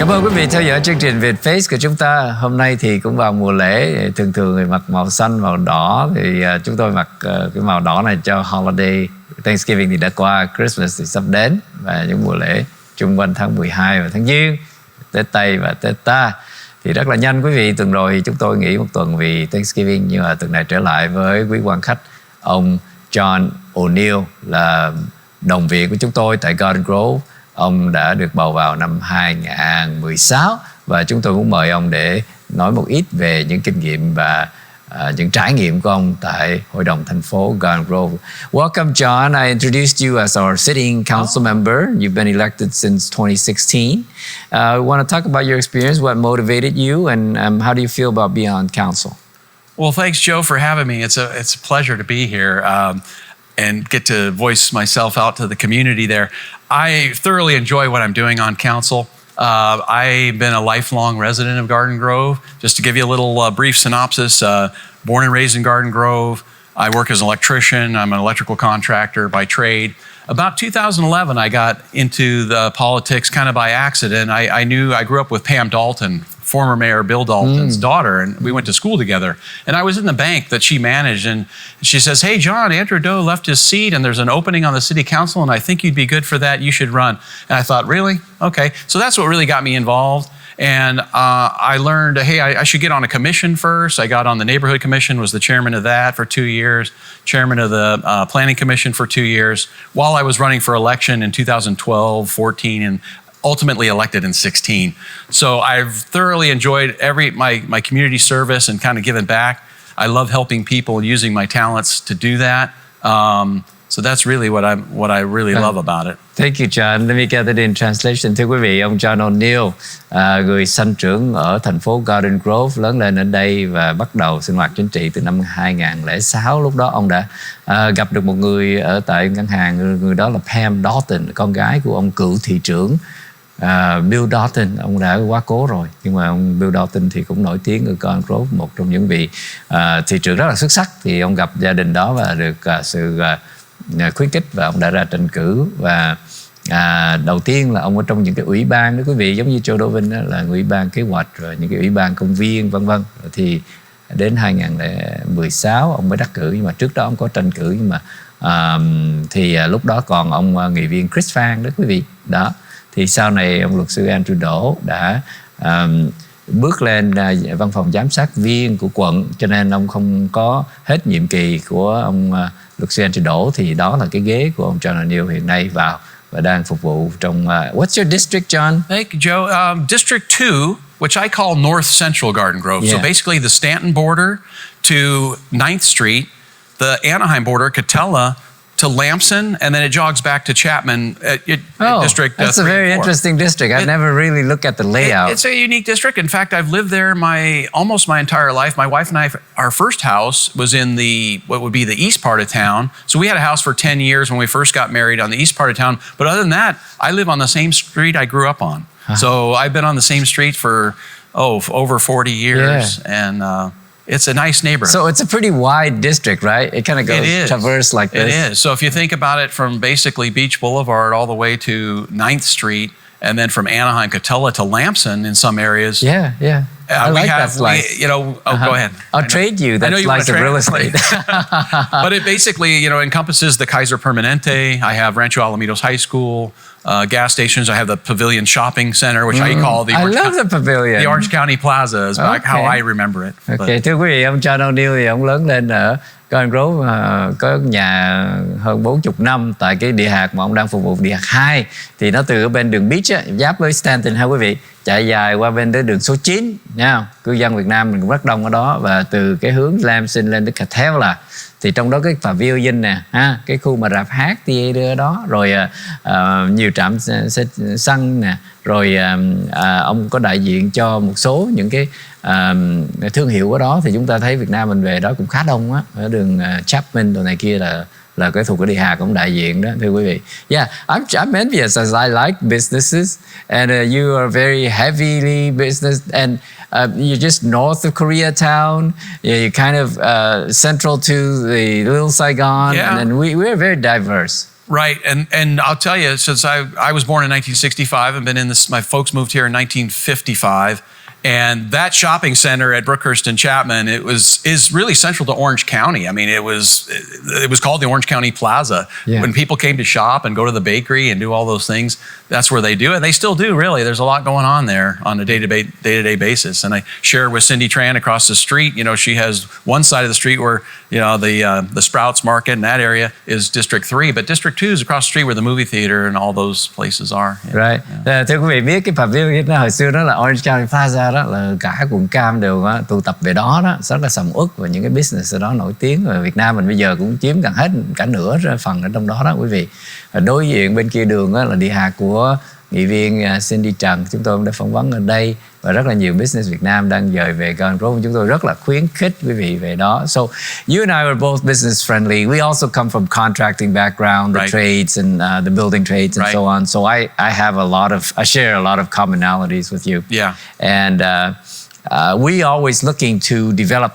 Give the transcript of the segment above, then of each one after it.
Cảm ơn quý vị theo dõi chương trình Vietface của chúng ta. Hôm nay thì cũng vào mùa lễ, thường người mặc màu xanh, màu đỏ thì chúng tôi mặc cái màu đỏ này cho holiday. Thanksgiving thì đã qua, Christmas thì sắp đến và những mùa lễ chung quanh tháng 12 và tháng Giêng, Tết Tây và Tết Ta thì rất là nhanh quý vị. Tuần rồi thì chúng tôi nghỉ một tuần vì Thanksgiving, nhưng mà tuần này trở lại với quý quan khách ông John O'Neill là đồng viện của chúng tôi tại Garden Grove. Ông đã được bầu vào năm 2016 và chúng tôi muốn mời ông để nói một ít về những kinh nghiệm và những trải nghiệm của ông tại Hội đồng thành phố Garden Grove. Welcome, John. I introduced you as our sitting council member. You've been elected since 2016. We want to talk about your experience, what motivated you, and how do you feel about being on council? Well, thanks, Joe, for having me. It's a pleasure to be here and get to voice myself out to the community there. I thoroughly enjoy what I'm doing on council. I've been a lifelong resident of Garden Grove. Just to give you a little brief synopsis, born and raised in Garden Grove. I work as an electrician. I'm an electrical contractor by trade. About 2011, I got into the politics kind of by accident. I grew up with Pam Dalton, former Mayor Bill Dalton's daughter, and we went to school together. And I was in the bank that she managed, and she says, "Hey, John, Andrew Doe left his seat, and there's an opening on the city council, and I think you'd be good for that. You should run." And I thought, really? Okay. So that's what really got me involved. And I learned, hey, I should get on a commission first. I got on the neighborhood commission, was the chairman of that for 2 years, chairman of the planning commission for 2 years, while I was running for election in 2012, 14, and ultimately elected in 16. So I've thoroughly enjoyed my community service and kind of giving back. I love helping people and using my talents to do that. So that's really what I really love about it. Thank you, John. Let me get it in translation. Thưa quý vị, ông John O'Neill, người sanh trưởng ở thành phố Garden Grove, lớn lên ở đây và bắt đầu sinh hoạt chính trị từ năm 2006. Lúc đó ông đã gặp được một người ở tại ngân hàng, người đó là Pam Dalton, con gái của ông cựu thị trưởng Bill Dalton. Ông đã quá cố rồi, nhưng mà ông Bill Dalton thì cũng nổi tiếng ở Garden Grove, một trong những vị thị trưởng rất là xuất sắc. Thì ông gặp gia đình đó và được sự khuyến khích và ông đã ra tranh cử. Và đầu tiên là ông ở trong những cái ủy ban đó quý vị, giống như Joe Dovin đó, là ủy ban kế hoạch, rồi những cái ủy ban công viên vân vân. Thì đến 2016 ông mới đắc cử, nhưng mà trước đó ông có tranh cử, nhưng mà lúc đó còn ông nghị viên Chris Phan đó quý vị. Đó thì sau này ông luật sư Andrew Doe đã bước lên văn phòng giám sát viên của quận, cho nên ông không có hết nhiệm kỳ của ông luật sư Andrew Doe. Thì đó là cái ghế của ông John O'Neill hiện nay vào và đang phục vụ trong what's your district, John? Thank you, Joe. District 2, which I call North Central Garden Grove. So basically the Stanton border to 9th Street, the Anaheim border, Catella, to Lamson, and then it jogs back to Chapman District. That's a very interesting district. I've never really looked at the layout. It's a unique district. In fact, I've lived there almost my entire life. My wife and I, our first house was in what would be the east part of town. So we had a house for 10 years when we first got married on the east part of town. But other than that, I live on the same street I grew up on. So I've been on the same street for over 40 years, and it's a nice neighborhood. So it's a pretty wide district, right? It kind of goes traverse like this. It is. So if you think about it from basically Beach Boulevard all the way to 9th Street, and then from Anaheim, Catella to Lamson in some areas. Yeah. I like that slice. Go ahead. I'll trade you that slice of real estate. But it basically, encompasses the Kaiser Permanente. I have Rancho Alamitos High School, gas stations. I have the Pavilion Shopping Center, which I call the Pavilion. The Orange County Plaza is how I remember it. Okay, thưa quý vị, ông John O'Neill thì ông lớn lên ở Garden Grove, có nhà hơn 40 năm tại cái địa hạt mà ông đang phục vụ, địa hạt 2. Thì nó từ ở bên đường Beach á, giáp với Stanton ha quý vị, chạy dài qua bên tới đường số 9 nha. Cư dân Việt Nam mình cũng rất đông ở đó, và từ cái hướng Lamson lên tới Catella thì trong đó cái Pavilion nè, cái khu mà rạp hát theater đó, rồi nhiều trạm xăng nè, rồi ông có đại diện cho một số những cái thương hiệu ở đó. Thì chúng ta thấy Việt Nam mình về đó cũng khá đông á, ở đường Chapman đồ này kia là cái thuộc cái địa hạt cũng đại diện đó, thưa quý vị. Yeah, I'm envious as I like businesses, and you are very heavily business, and you're just north of Koreatown. You're kind of central to the Little Saigon, and then we're very diverse. Right, and I'll tell you, since I was born in 1965 and been in this, my folks moved here in 1955, and that shopping center at Brookhurst and Chapman, is really central to Orange County. I mean, it was called the Orange County Plaza. Yeah. When people came to shop and go to the bakery and do all those things, that's where they do it. They still do, really. There's a lot going on there on a day-to-day basis. And I share with Cindy Tran across the street. You know, she has one side of the street where, you know, the Sprouts Market in that area is District 3, but District 2 is across the street where the movie theater and all those places are. Right. Thưa quý vị biết cái Phạm Vi đó hồi xưa đó là Orange County Plaza đó, là cả quận Cam đều tụ tập về đó đó, rất là sầm uất và những cái business ở đó nổi tiếng. Và Việt Nam mình bây giờ cũng chiếm gần hết cả nửa phần ở trong đó đó quý vị. Đối diện bên kia đường là địa hạt của nghị viên Cindy Trần, chúng tôi cũng đã phỏng vấn ở đây, và rất là nhiều business Việt Nam đang dời về Garden Grove. Chúng tôi rất là khuyến khích quý vị về đó. So you and I were both business friendly. We also come from contracting background, the trades and the building trades and so on. So I share a lot of commonalities with you. Yeah. And we always looking to develop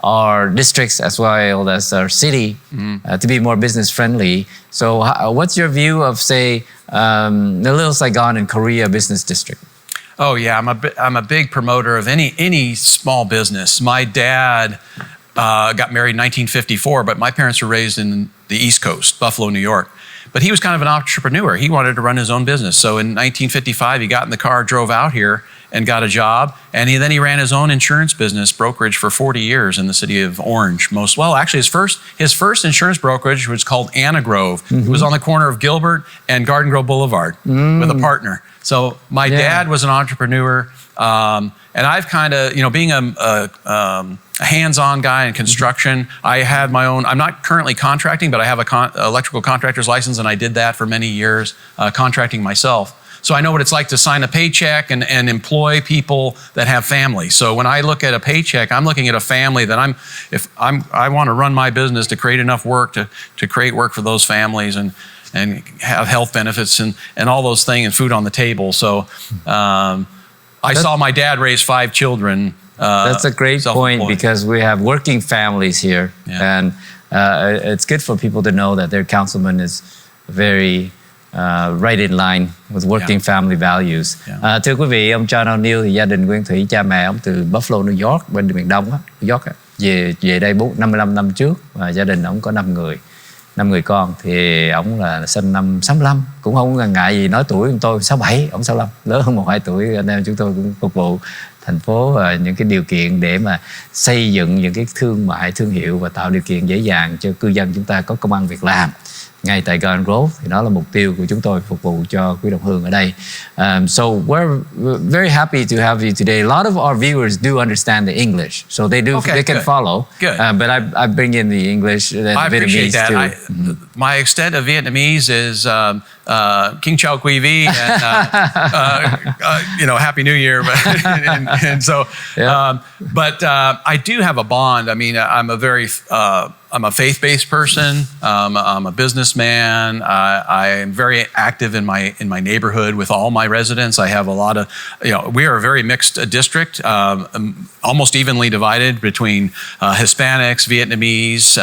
our districts as well as our city to be more business friendly. So what's your view of, say, the Little Saigon and Korea business district? Oh yeah, I'm a big promoter of any small business. My dad got married in 1954, but my parents were raised in the East Coast, Buffalo, New York. But he was kind of an entrepreneur. He wanted to run his own business. So in 1955, he got in the car, drove out here, and got a job. And then he ran his own insurance business brokerage for 40 years in the city of Orange. Actually, his first insurance brokerage was called Anna Grove. It was on the corner of Gilbert and Garden Grove Boulevard with a partner. So my dad was an entrepreneur, and I've kind of, being a hands-on guy in construction, I have my own. I'm not currently contracting, but I have a electrical contractor's license, and I did that for many years, contracting myself. So I know what it's like to sign a paycheck and employ people that have families. So when I look at a paycheck, I'm looking at a family that I want to run my business to create enough work to create work for those families and have health benefits and all those things and food on the table. So I saw my dad raise 5 children. That's a great point, because we have working families here, and it's good for people to know that their councilman is very right in line with working family values. Thưa quý vị, ông John O'Neill thì gia đình Nguyên Thủy, cha mẹ ông từ Buffalo, New York, bên miền Đông á, New York á, về đây 55 năm trước, và gia đình ông có 5 người con. Thì ông là sinh năm 65, cũng không ngần ngại gì nói tuổi tôi 67, ông 65, lớn hơn 1-2 tuổi. Anh em chúng tôi cũng phục vụ thành phố và những cái điều kiện để mà xây dựng những cái thương hiệu và tạo điều kiện dễ dàng cho cư dân chúng ta có công ăn việc làm ngay tại Garden Grove. Thì đó là mục tiêu của chúng tôi phục vụ cho quý đồng hương ở đây. So we're very happy to have you today. A lot of our viewers do understand the English, so they can follow. Good. But I bring in the English and I appreciate Vietnamese that. too. My extent of Vietnamese is King Chau Quy Vi and Happy New Year. and so, but I do have a bond. I mean, I'm a faith-based person. I'm a businessman. I am very active in my neighborhood with all my residents. I have a lot of, we are a very mixed district, almost evenly divided between Hispanics, Vietnamese,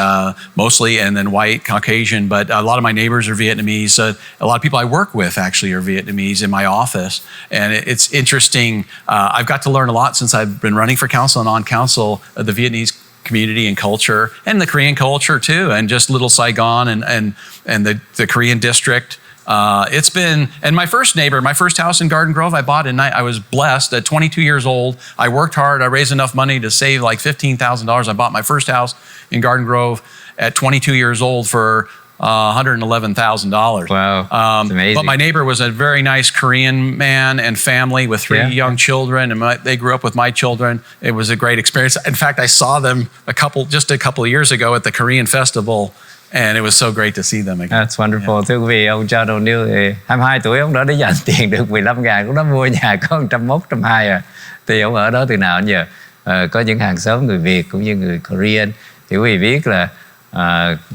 mostly, and then white, Caucasian. But a lot of my neighbors are Vietnamese. A lot of people I work with actually are Vietnamese in my office. And it's interesting. I've got to learn a lot since I've been running for council and on council of the Vietnamese community and culture, and the Korean culture too, and just Little Saigon and the Korean district. It's been, and my first house in Garden Grove I bought I was blessed at 22 years old. I worked hard. I raised enough money to save like $15,000. I bought my first house in Garden Grove at 22 years old for $111,000. Wow, that's amazing. But my neighbor was a very nice Korean man and family with 3 young children, and they grew up with my children. It was a great experience. In fact, I saw them a couple of years ago at the Korean festival, and it was so great to see them again. That's wonderful. Thưa quý vị, ông John O'Neill thì 22 tuổi, ông đã để dành tiền được 15.000, cũng đã mua nhà có 101, 102 à. Thì ông ở đó từ nào đến giờ? Có những hàng xóm người Việt cũng như người Korean. Thì quý vị biết là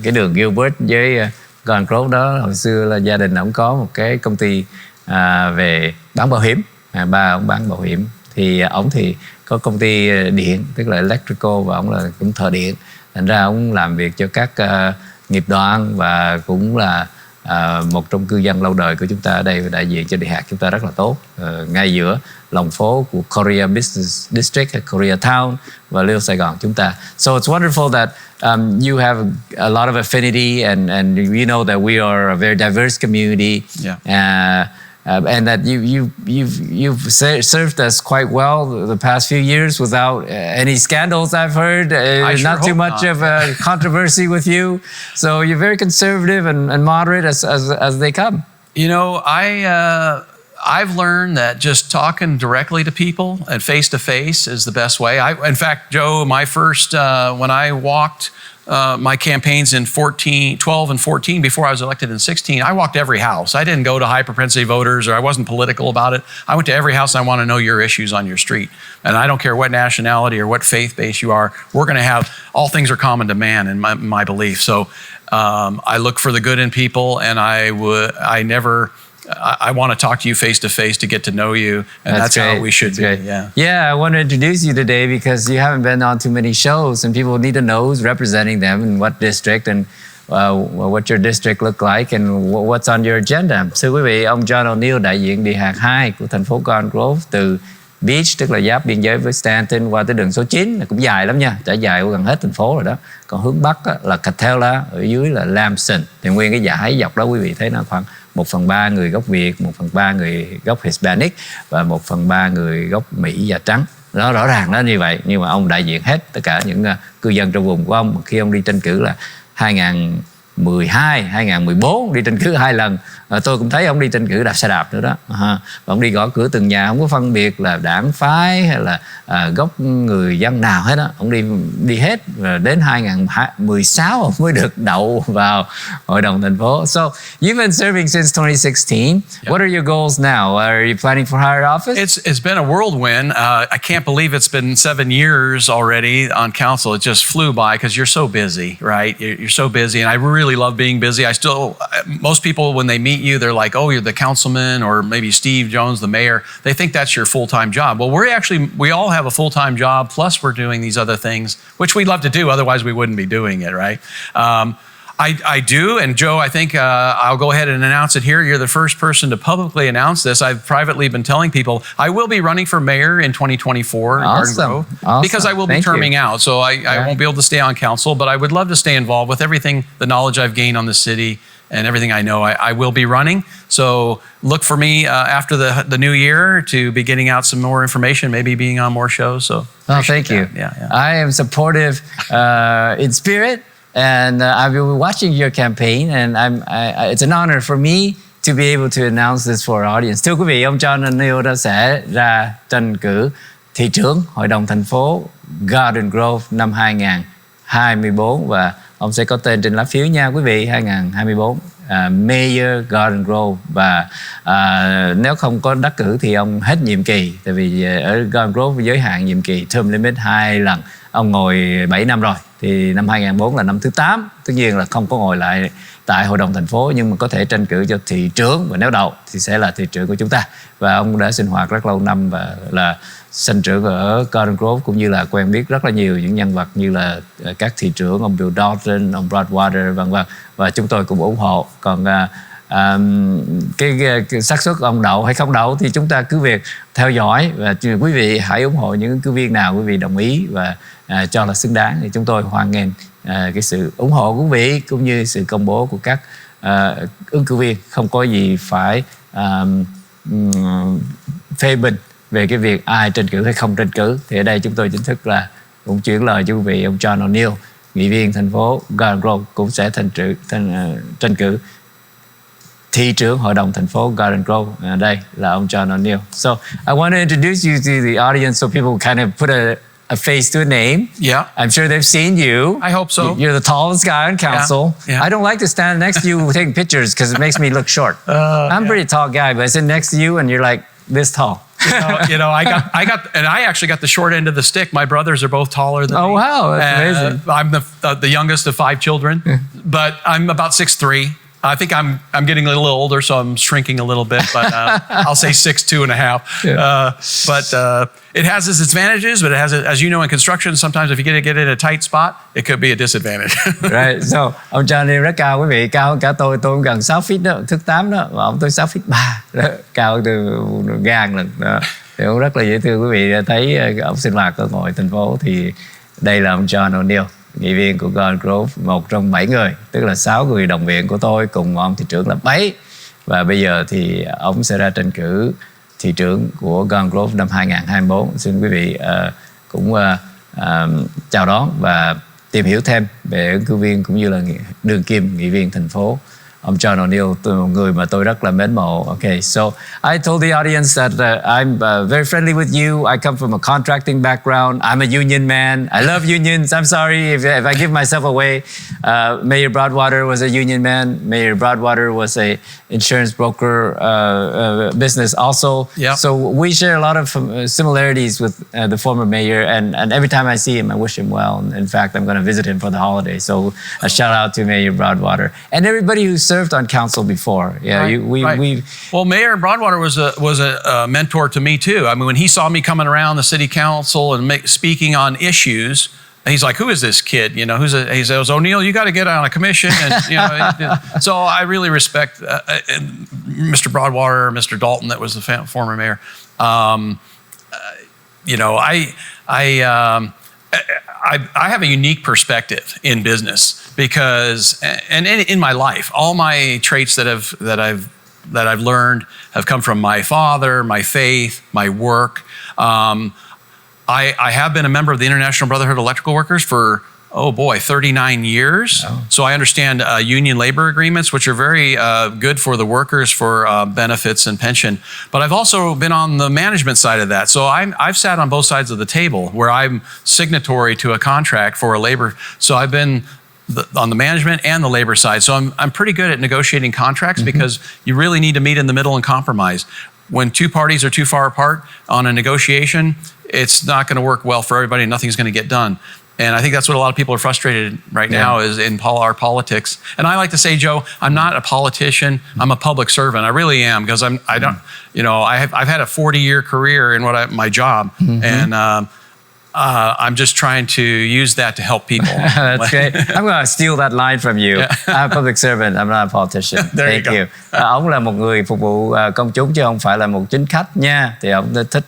cái đường Gilbert với Garden Grove đó, hồi xưa là gia đình ông có một cái công ty về bán bảo hiểm. Ba ông bán bảo hiểm, thì ông thì có công ty điện, tức là electrical, và ông là cũng thợ điện. Thành ra ông làm việc cho các nghiệp đoàn và cũng là một trong cư dân lâu đời của chúng ta ở đây và đại diện cho địa hạt chúng ta rất là tốt, ngay giữa lòng phố của Korea Business District hay Korea Town và Little Sài Gòn chúng ta. So it's wonderful that you have a lot of affinity and you know that we are a very diverse community. Yeah. And that you've served us quite well the past few years without any scandals, I've heard. Not too much of a controversy with you. So you're very conservative and moderate as they come. You know, I've learned that just talking directly to people and face to face is the best way. In fact, Joe, my first when I walked my campaigns in 12 and 14, before I was elected in 16, I walked every house. I didn't go to high propensity voters, or I wasn't political about it. I went to every house. I want to know your issues on your street. And I don't care what nationality or what faith base you are. We're going to have, all things are common to man in my belief. So I look for the good in people, and I want to talk to you face to face to get to know you, and that's how we should be. Yeah, I want to introduce you today because you haven't been on too many shows, and people need to know who's representing them in what district and what your district look like and what's on your agenda. Thưa quý vị, ông John O'Neill, đại diện địa hạt 2 của thành phố Garden Grove, từ Beach, tức là giáp biên giới với Stanton, qua tới đường số 9, cũng dài lắm nha, trải dài qua gần hết thành phố rồi đó. Còn hướng Bắc là Catella, ở dưới là Lamson. Thì nguyên cái dải dọc đó quý vị thấy nó khoảng 1/3 người gốc Việt, 1/3 người gốc Hispanic và 1/3 người gốc Mỹ da trắng. Nó rõ ràng nó như vậy, nhưng mà ông đại diện hết tất cả những cư dân trong vùng của ông. Khi ông đi tranh cử là 2012, 2014 đi tranh cử 2 lần. Tôi cũng thấy ông đi tranh cử đạp xe đạp nữa đó. Và ông đi gõ cửa từng nhà, không có phân biệt là đảng phái hay là gốc người dân nào hết đó. Ông đi hết, và đến 2016 ông mới được đậu vào hội đồng thành phố. So you've been serving since 2016. What are your goals now? Are you planning for higher office? It's been a whirlwind. I can't believe it's been 7 years already on council. It just flew by because you're so busy, right? You're so busy, and I really love being busy. Most people, when they meet you, they're like, oh, you're the councilman, or maybe Steve Jones, the mayor. They think that's your full-time job. Well, we all have a full-time job, plus we're doing these other things, which we'd love to do, otherwise we wouldn't be doing it, right? I do, and Joe, I think I'll go ahead and announce it here. You're the first person to publicly announce this. I've privately been telling people I will be running for mayor in 2024 in Garden Grove, because I will be terming out, so I won't be able to stay on council, but I would love to stay involved with everything, the knowledge I've gained on the city and everything I know. I will be running, so look for me after the new year to be getting out some more information, maybe being on more shows. So, thank you. Yeah. I am supportive in spirit. And I've been watching your campaign, and it's an honor for me to be able to announce this for our audience. Thưa quý vị, ông John O'Neill đã sẽ ra tranh cử thị trưởng Hội đồng thành phố Garden Grove năm 2024, và ông sẽ có tên trên lá phiếu nha quý vị. 2024 Mayor Garden Grove, và nếu không có đắc cử thì ông hết nhiệm kỳ, tại vì ở Garden Grove giới hạn nhiệm kỳ term limit 2 lần. Ông ngồi 7 năm rồi, thì năm 2004 là năm thứ 8. Tất nhiên là không có ngồi lại tại hội đồng thành phố, nhưng mà có thể tranh cử cho thị trưởng, và nếu đậu thì sẽ là thị trưởng của chúng ta. Và ông đã sinh hoạt rất lâu năm và là sanh trưởng ở Garden Grove, cũng như là quen biết rất là nhiều những nhân vật như là các thị trưởng, ông Bill Dalton, ông Broadwater, vân vân. Và chúng tôi cũng ủng hộ. Còn cái xác suất ông đậu hay không đậu thì chúng ta cứ việc theo dõi, và quý vị hãy ủng hộ những ứng cử viên nào quý vị đồng ý và cho là xứng đáng, thì chúng tôi hoan nghênh cái sự ủng hộ của quý vị cũng như sự công bố của các ứng cử viên. Không có gì phải phê bình về cái việc ai tranh cử hay không tranh cử. Thì ở đây chúng tôi chính thức là cũng chuyển lời cho quý vị. Ông John O'Neill, nghị viên thành phố Garden Grove, cũng sẽ tranh cử thị trưởng hội đồng thành phố Garden Grove. Đây là ông John O'Neill. So I want to introduce you to the audience so people kind of put a face to a name. Yeah. I'm sure they've seen you. I hope so. You're the tallest guy on council. Yeah. I don't like to stand next to you taking pictures because it makes me look short. I'm a pretty tall guy, but I sit next to you and you're like this tall. And I actually got the short end of the stick. My brothers are both taller than me. Oh, wow. That's amazing. I'm the youngest of 5 children, but I'm about 6'3". I think I'm getting a little older, so I'm shrinking a little bit, but I'll say 6'2" and a half. But it has its advantages, but it has, as you know, in construction, sometimes if you get in a tight spot, it could be a disadvantage. Right, so ông John Neil rất cao quý vị, cao hơn cả tôi gần 6 feet đó, thước 8 đó, và ông tôi 6 feet 3 đó, cao từ gan lần đó. Thì ông rất là dễ thương quý vị thấy ông sinh hoạt ở ngoài thành phố. Thì đây là ông John O'Neill, nghị viên của Garden Grove, một trong 7 người, tức là 6 người đồng viện của tôi cùng ông thị trưởng là 7. Và bây giờ thì ông sẽ ra tranh cử thị trưởng của Garden Grove năm 2024. Xin quý vị cũng chào đón và tìm hiểu thêm về ứng cử viên cũng như là đương kim nghị viên thành phố ông John O'Neill, một người mà tôi rất là mến mộ. Okay, so I told the audience that I'm very friendly with you. I come from a contracting background. I'm a union man. I love unions. I'm sorry if I give myself away. Mayor Broadwater was a union man. Mayor Broadwater was a insurance broker business also. Yep. So we share a lot of similarities with the former mayor, and every time I see him, I wish him well. In fact, I'm going to visit him for the holiday. So a shout out to Mayor Broadwater and everybody who served on council before. Yeah, right. Well, Mayor Broadwater was a mentor to me too. I mean, when he saw me coming around the city council and speaking on issues, he's like, "Who is this kid? You know, he says, O'Neill, you got to get on a commission." And you know, so I really respect Mr. Broadwater, Mr. Dalton, that was the former mayor. You know, I have a unique perspective in business because, and in my life, all my traits that I've learned have come from my father, my faith, my work. I have been a member of the International Brotherhood of Electrical Workers for 39 years. Oh. So I understand union labor agreements, which are very good for the workers for benefits and pension. But I've also been on the management side of that. So I've sat on both sides of the table where I'm signatory to a contract for a labor. So I've been on the management and the labor side. So I'm pretty good at negotiating contracts because you really need to meet in the middle and compromise. When two parties are too far apart on a negotiation, it's not going to work well for everybody. Nothing's going to get done. And I think that's what a lot of people are frustrated right now is in our politics. And I like to say, Joe, I'm not a politician. I'm a public servant. I really am, because I don't, you know, I've had a 40-year career in my job, and I'm just trying to use that to help people. That's great. I'm going to steal that line from you. I'm a public servant. I'm not a politician. Thank you. Ông là một người phục vụ công chúng chứ không phải là một chính khách nha. Thì ông thích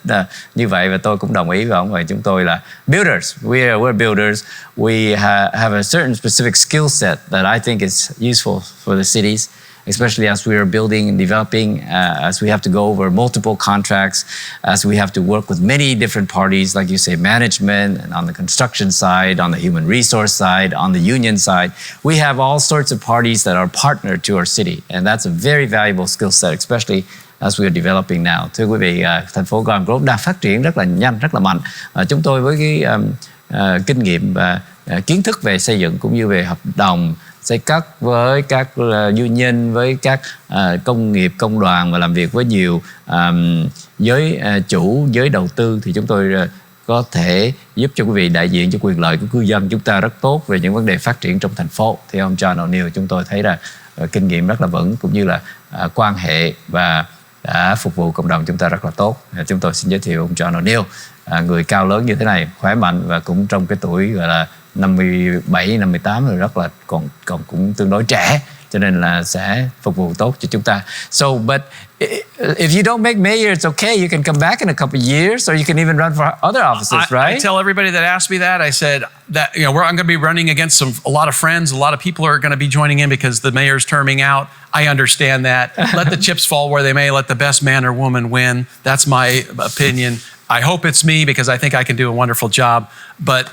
như vậy và tôi cũng đồng ý với ông. Và chúng tôi là builders. We're builders. We have a certain specific skill set that I think is useful for the cities, especially as we are building and developing, as we have to go over multiple contracts, as we have to work with many different parties, like you say, management, and on the construction side, on the human resource side, on the union side. We have all sorts of parties that are partner to our city, and that's a very valuable skill set, especially as we are developing now. Thưa quý vị, thành phố Garden Grove đang phát triển rất là nhanh, rất là mạnh. Chúng tôi với cái kinh nghiệm và kiến thức về xây dựng cũng như về hợp đồng, xây cất với các union, với các công nghiệp, công đoàn và làm việc với nhiều giới chủ, giới đầu tư, thì chúng tôi có thể giúp cho quý vị đại diện cho quyền lợi của cư dân chúng ta rất tốt về những vấn đề phát triển trong thành phố. Thì ông John O'Neill chúng tôi thấy là kinh nghiệm rất là vững, cũng như là quan hệ và đã phục vụ cộng đồng chúng ta rất là tốt. Chúng tôi xin giới thiệu ông John O'Neill, người cao lớn như thế này, khỏe mạnh và cũng trong cái tuổi gọi là 57, 58 rồi, rất là còn cũng tương đối trẻ, cho nên là sẽ phục vụ tốt cho chúng ta. So, but if you don't make mayor, it's okay. You can come back in a couple of years, or you can even run for other offices, right? I tell everybody that asks me that, I said that, you know, I'm going to be running against a lot of friends. A lot of people are going to be joining in because the mayor's terming out. I understand that. Let the chips fall where they may. Let the best man or woman win. That's my opinion. I hope it's me because I think I can do a wonderful job. But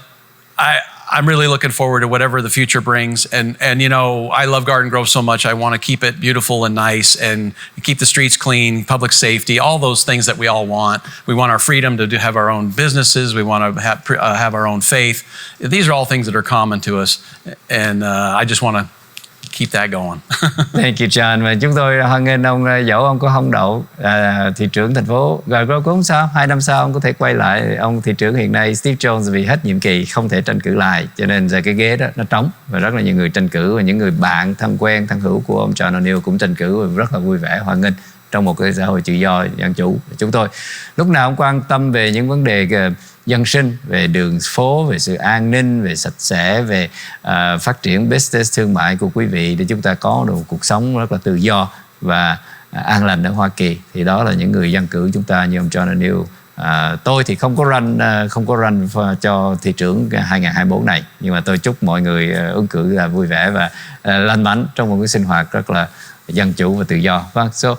I'm really looking forward to whatever the future brings. And you know, I love Garden Grove so much. I want to keep it beautiful and nice and keep the streets clean, public safety, all those things that we all want. We want our freedom to have our own businesses. We want to have our own faith. These are all things that are common to us. And I just want to keep that going. Thank you John. Và chúng tôi hoan nghênh ông, dẫu ông có không đậu thị trưởng thành phố Garden Grove cũng không sao, 2 năm sau ông có thể quay lại. Ông thị trưởng hiện nay Steve Jones vì hết nhiệm kỳ không thể tranh cử lại, cho nên giờ cái ghế đó nó trống và rất là nhiều người tranh cử, và những người bạn thân quen thân hữu của ông John O'Neill cũng tranh cử, và rất là vui vẻ hoan nghênh trong một cái xã hội tự do dân chủ. Chúng tôi lúc nào cũng quan tâm về những vấn đề dân sinh, về đường phố, về sự an ninh, về sạch sẽ, về phát triển business thương mại của quý vị, để chúng ta có được một cuộc sống rất là tự do và an lành ở Hoa Kỳ. Thì đó là những người dân cử chúng ta như ông John O'Neill. Tôi thì không có run cho thị trưởng 2024 này, nhưng mà tôi chúc mọi người ứng cử là vui vẻ và lành mạnh trong một cái sinh hoạt rất là dân chủ và tự do. Vâng, so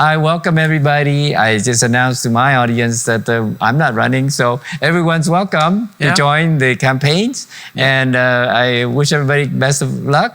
I welcome everybody. I just announced to my audience that I'm not running, so everyone's welcome to join the campaigns. And I wish everybody best of luck.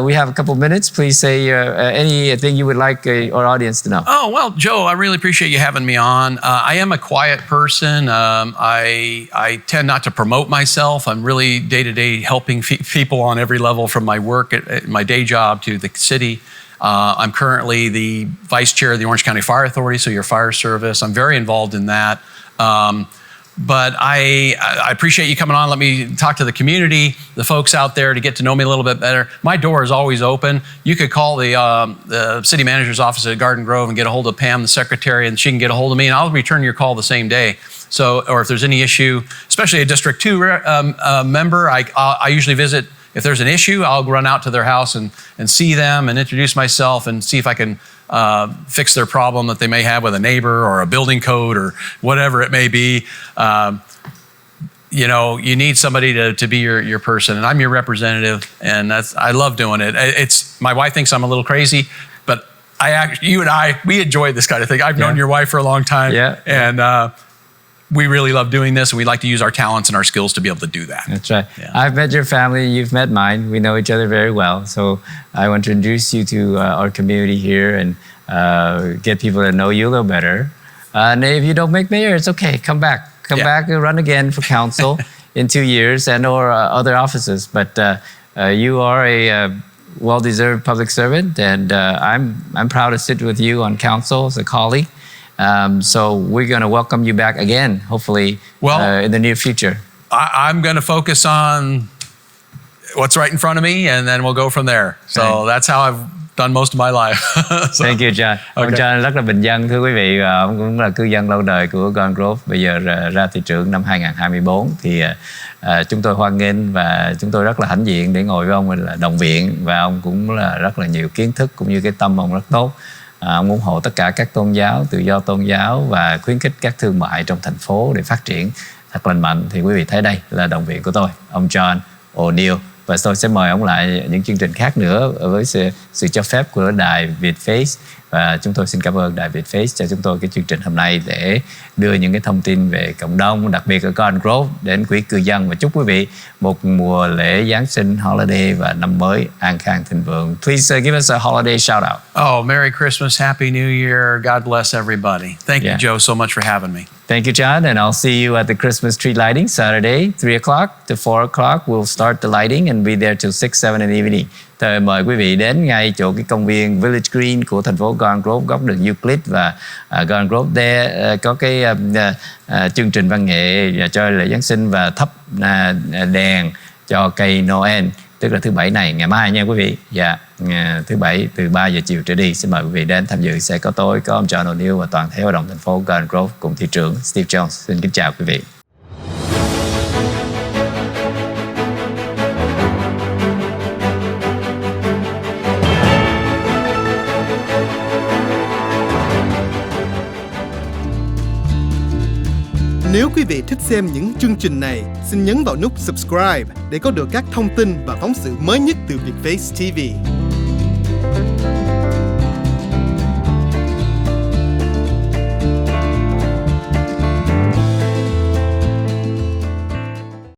We have a couple minutes. Please say anything you would like our audience to know. Oh, well, Joe, I really appreciate you having me on. I am a quiet person. I tend not to promote myself. I'm really day-to-day helping people on every level, from my work at my day job to the city. I'm currently the vice chair of the Orange County Fire Authority, so your fire service. I'm very involved in that. But I appreciate you coming on. Let me talk to the community, the folks out there, to get to know me a little bit better. My door is always open. You could call the city manager's office at Garden Grove and get a hold of Pam, the secretary, and she can get a hold of me, and I'll return your call the same day. So, or if there's any issue, especially a District 2 member, I usually visit. If there's an issue, I'll run out to their house and see them and introduce myself and see if I can fix their problem that they may have with a neighbor or a building code or whatever it may be. You know, you need somebody to be your person, and I'm your representative, and I love doing it. My wife thinks I'm a little crazy, but you and I, we enjoy this kind of thing. I've known your wife for a long time, and we really love doing this, and we like to use our talents and our skills to be able to do that. That's right. I've met your family, you've met mine. We know each other very well. So I want to introduce you to our community here and get people to know you a little better. And if you don't make mayor, it's okay. Come back. Come back and run again for council in 2 years and or other offices. But you are a well-deserved public servant, and I'm proud to sit with you on council as a colleague. So we're going to welcome you back again, hopefully, in the near future. I'm going to focus on what's right in front of me, and then we'll go from there. So that's how I've done most of my life. Thank you, John. Ông John rất là bình dân, thưa quý vị. Ông cũng là cư dân lâu đời của Garden Grove. Bây giờ ra thị trưởng năm 2024 thì chúng tôi hoan nghênh và chúng tôi rất là hãnh diện để ngồi với ông là đồng viện, và ông cũng là rất là nhiều kiến thức cũng như cái tâm ông rất tốt. Ông ủng hộ tất cả các tôn giáo, tự do tôn giáo và khuyến khích các thương mại trong thành phố để phát triển thật lành mạnh. Thì quý vị thấy đây là đồng viện của tôi, ông John O'Neill. Và tôi sẽ mời ông lại những chương trình khác nữa với sự cho phép của đài Vietface. Và chúng tôi xin cảm ơn đài Vietface cho chúng tôi cái chương trình hôm nay để đưa những cái thông tin về cộng đồng, đặc biệt ở Garden Grove, đến quý cư dân, và chúc quý vị một mùa lễ Giáng sinh, holiday và năm mới an khang thịnh vượng. Please give us a holiday shout out. Oh, Merry Christmas, Happy New Year. God bless everybody. Thank you, Joe, so much for having me. Thank you, John, and I'll see you at the Christmas tree lighting Saturday, 3 o'clock to 4 o'clock. We'll start the lighting and be there till 6, 7 in the evening. Thời mời quý vị đến ngay chỗ cái công viên Village Green của thành phố Garden Grove, góc đường Euclid và Garden Grove. There có cái chương trình văn nghệ cho lễ Giáng sinh và thắp đèn cho cây Noel, tức là thứ Bảy này, ngày mai nha quý vị. Thứ Bảy từ 3 giờ chiều trở đi. Xin mời quý vị đến tham dự. Sẽ có tôi, có ông John O'Neill và toàn thể hội đồng thành phố Garden Grove cùng thị trưởng Steve Jones. Xin kính chào quý vị. Nếu quý vị thích xem những chương trình này, xin nhấn vào nút subscribe để có được các thông tin và phóng sự mới nhất từ Vietface TV.